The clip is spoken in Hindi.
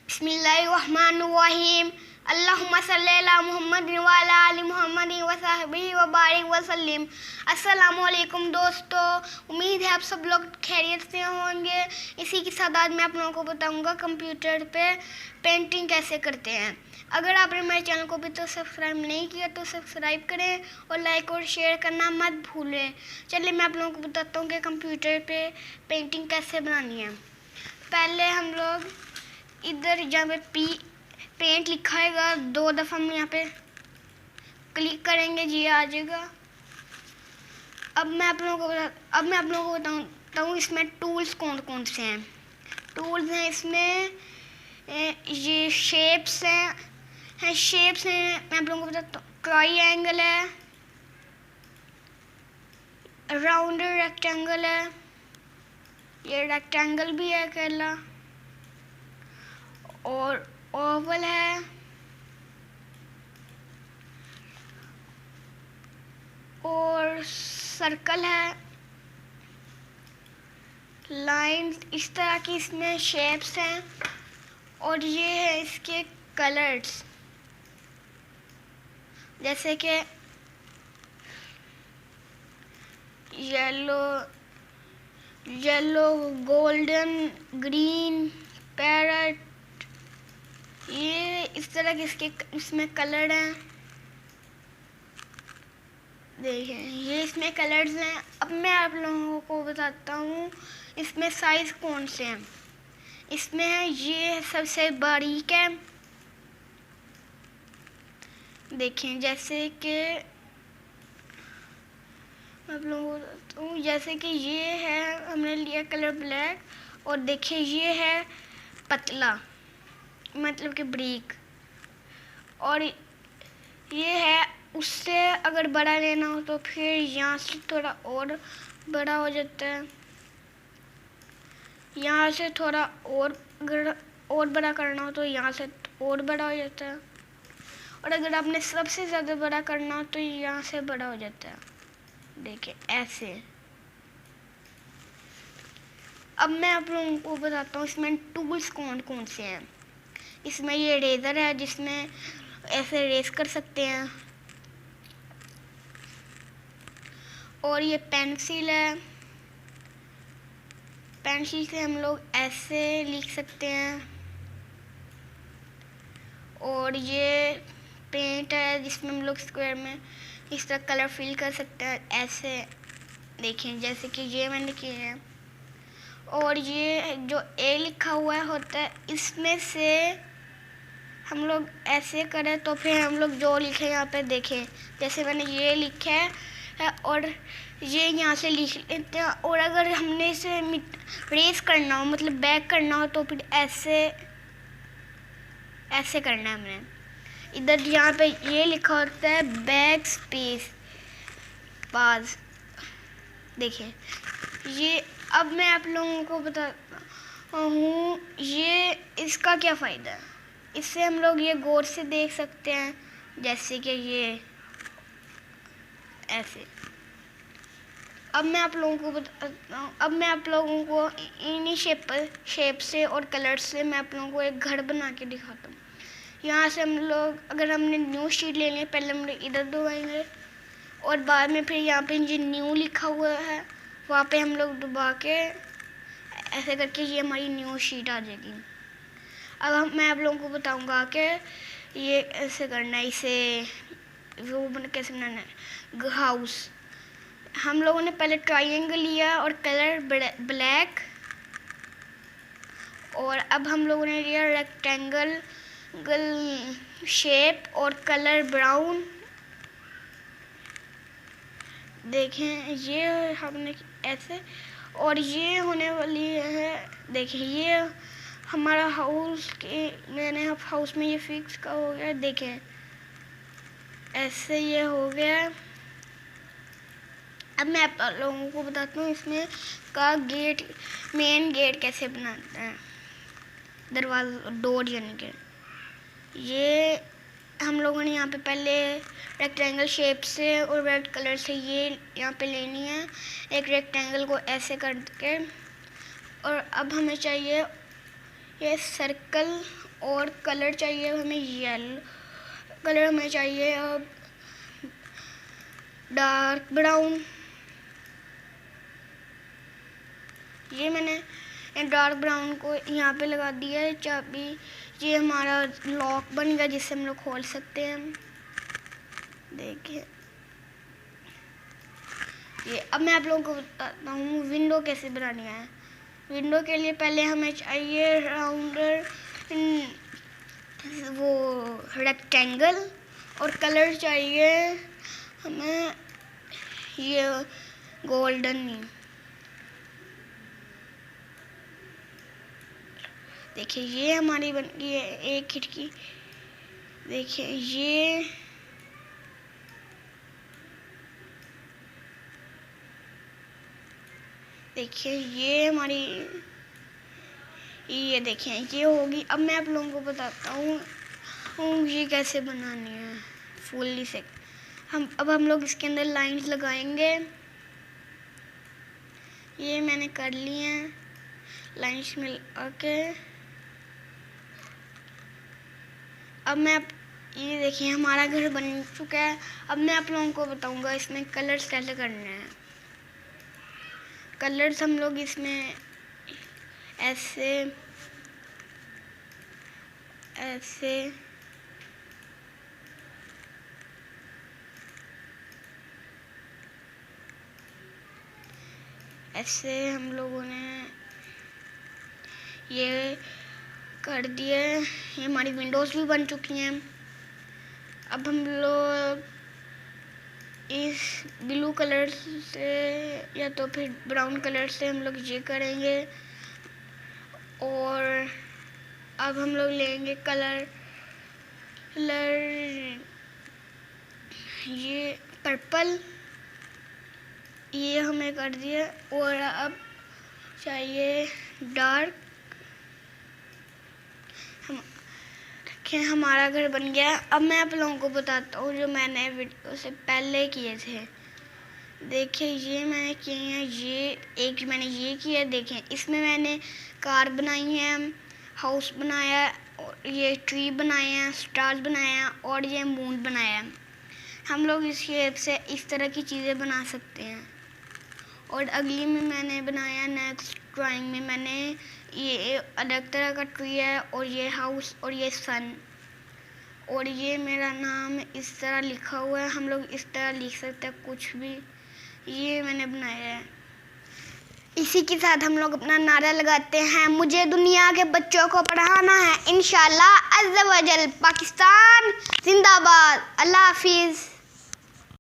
बिस्मिल्लाहिर्रहमानिर्रहीम। अल्लाहुम्मा सल्ली अला मुहम्मदिन व अला आलि मुहम्मदिन व सहबिही व बारिक व सल्लिम। अस्सलामु अलैकुम दोस्तों, उम्मीद है आप सब लोग खैरियत से होंगे। इसी के साथ आज मैं आप लोगों को बताऊंगा कंप्यूटर पे पेंटिंग कैसे करते हैं। अगर आपने मेरे चैनल को अभी तो सब्सक्राइब नहीं किया तो सब्सक्राइब करें और लाइक और शेयर करना मत भूलें। चलिए मैं आप लोगों को बताता हूँ कि कंप्यूटर पे पेंटिंग कैसे बनानी है। पहले हम लोग इधर जहाँ पे पेंट लिखा है 2 दफ़ा हम यहाँ पे क्लिक करेंगे, ये आ जाएगा। अब मैं आप लोगों को बताता हूँ इसमें टूल्स कौन कौन से हैं। टूल्स हैं इसमें ये शेप्स हैं मैं आप लोगों को बताता हूँ। ट्रायंगल है, राउंड रेक्टेंगल है, ये रेक्टेंगल भी है अकेला, और ओवल है, और सर्कल है, लाइंस, इस तरह की इसमें शेप्स हैं। और ये है इसके कलर्स, जैसे कि येलो, गोल्डन, ग्रीन, पैरट, ये इस तरह के इसके इसमें कलर हैं। देखिए ये इसमें कलर्स हैं। अब मैं आप लोगों को बताता हूँ इसमें साइज कौन से हैं। इसमें है ये सबसे बारीक है। देखें जैसे कि मैं आप लोगों को बताता हूँ, जैसे कि ये है, हमने लिया कलर ब्लैक, और देखिए ये है पतला, मतलब कि ब्रीक, और ये है उससे अगर बड़ा लेना हो तो फिर यहाँ से थोड़ा और बड़ा हो जाता है, यहाँ से थोड़ा और अगर और बड़ा करना हो तो यहाँ से और बड़ा हो जाता है, और अगर आपने सबसे ज़्यादा बड़ा करना हो तो यहाँ से बड़ा हो जाता है। देखिए ऐसे। अब मैं आप लोगों को बताता हूँ इसमें टूल्स कौन कौन से हैं। इसमें ये इरेज़र है जिसमें ऐसे इरेज कर सकते हैं, और ये पेंसिल है, पेंसिल से हम लोग ऐसे लिख सकते हैं, और ये पेंट है जिसमें हम लोग स्क्वायर में इस तरह कलर फिल कर सकते हैं ऐसे। देखें जैसे कि ये मैंने किए हैं, और ये जो ए लिखा हुआ होता है इसमें से हम लोग ऐसे करें तो फिर हम लोग जो लिखे यहाँ पे देखें, जैसे मैंने ये लिखा है और ये यहाँ से लिख लेते हैं। और अगर हमने इसे रेस करना हो, मतलब बैक करना हो, तो फिर ऐसे करना है हमने। इधर यहाँ पे ये लिखा होता है बैक स्पेस पास। देखिए ये। अब मैं आप लोगों को बताता हूँ ये इसका क्या फ़ायदा है। इससे हम लोग ये गौर से देख सकते हैं, जैसे कि ये ऐसे। अब मैं आप लोगों को बताता हूँ, अब मैं आप लोगों को इन्हीं शेप से और कलर से मैं आप लोगों को एक घर बना के दिखाता हूँ। यहाँ से हम लोग, अगर हमने न्यू शीट लेनी है, पहले हम इधर दबाएंगे और बाद में फिर यहाँ पे जो न्यू लिखा हुआ है वहाँ पे हम लोग दबा के ऐसे करके ये हमारी न्यू शीट आ जाएगी। अब मैं आप लोगों को बताऊंगा कि ये ऐसे करना है, इसे वो कैसे बनाना है। हाउस हम लोगों ने पहले ट्रायंगल लिया और कलर ब्लैक, और अब हम लोगों ने लिया रेक्टेंगल शेप और कलर ब्राउन। देखें ये हमने ऐसे, और ये होने वाली है। देखिए ये हमारा हाउस के, मैंने हाउस में ये फिक्स का हो गया। देखें ऐसे ये हो गया। अब मैं आप लोगों को बताता हूँ इसमें का मेन गेट कैसे बनाते हैं, दरवाजा, डोर यानी कि। ये हम लोगों ने यहाँ पे पहले रेक्टेंगल शेप से और रेड कलर से ये यहाँ पे लेनी है, एक रेक्टेंगल को ऐसे करके। और अब हमें चाहिए ये सर्कल। और कलर चाहिए हमें येलो कलर, हमें चाहिए अब डार्क ब्राउन। ये मैंने डार्क ब्राउन को यहाँ पे लगा दिया है चाबी। ये हमारा लॉक बन गया जिससे हम लोग खोल सकते हैं। देखिए ये अब मैं आप लोगों को बताता हूँ विंडो कैसे बनानी है। विंडो के लिए पहले हमें चाहिए राउंडर, वो रेक्टेंगल, और कलर चाहिए हमें ये गोल्डन। देखिए ये हमारी बन गई है एक खिड़की। देखिए ये हमारी ये देखें ये होगी। अब मैं आप लोगों को बताता हूँ ये कैसे बनानी है फुल्ली से। अब हम लोग इसके अंदर लाइंस लगाएंगे। ये मैंने कर ली हैं लाइंस में लगा के। अब ये देखिए हमारा घर बन चुका है। अब मैं आप लोगों को बताऊंगा इसमें कलर्स कैसे करने हैं। कलर्स हम लोग इसमें ऐसे हम लोगों ने ये कर दिए। ये हमारी विंडोज़ भी बन चुकी हैं। अब हम लोग इस ब्लू कलर से या तो फिर ब्राउन कलर से हम लोग ये करेंगे। और अब हम लोग लेंगे कलर ये पर्पल, ये हमें कर दिया। और अब चाहिए डार्क। हमारा घर बन गया। अब मैं आप लोगों को बताता हूँ जो मैंने वीडियो से पहले किए थे। देखिए ये मैंने किए हैं, ये मैंने ये किया। देखें इसमें मैंने कार बनाई है, हाउस बनाया, और ये ट्री बनाए हैं, स्टार्स बनाए हैं, और ये मून बनाया है। हम लोग इस शेप से इस तरह की चीज़ें बना सकते हैं। और अगली में मैंने बनाया, नेक्स्ट ड्राइंग में मैंने ये अलग तरह का ट्री है, और ये हाउस, और ये सन, और ये मेरा नाम इस तरह लिखा हुआ है। हम लोग इस तरह लिख सकते हैं कुछ भी। ये मैंने बनाया है। इसी के साथ हम लोग अपना नारा लगाते हैं, मुझे दुनिया के बच्चों को पढ़ाना है इंशाल्लाह अज़्ज़ा वजल। पाकिस्तान जिंदाबाद। अल्लाह हाफिज़।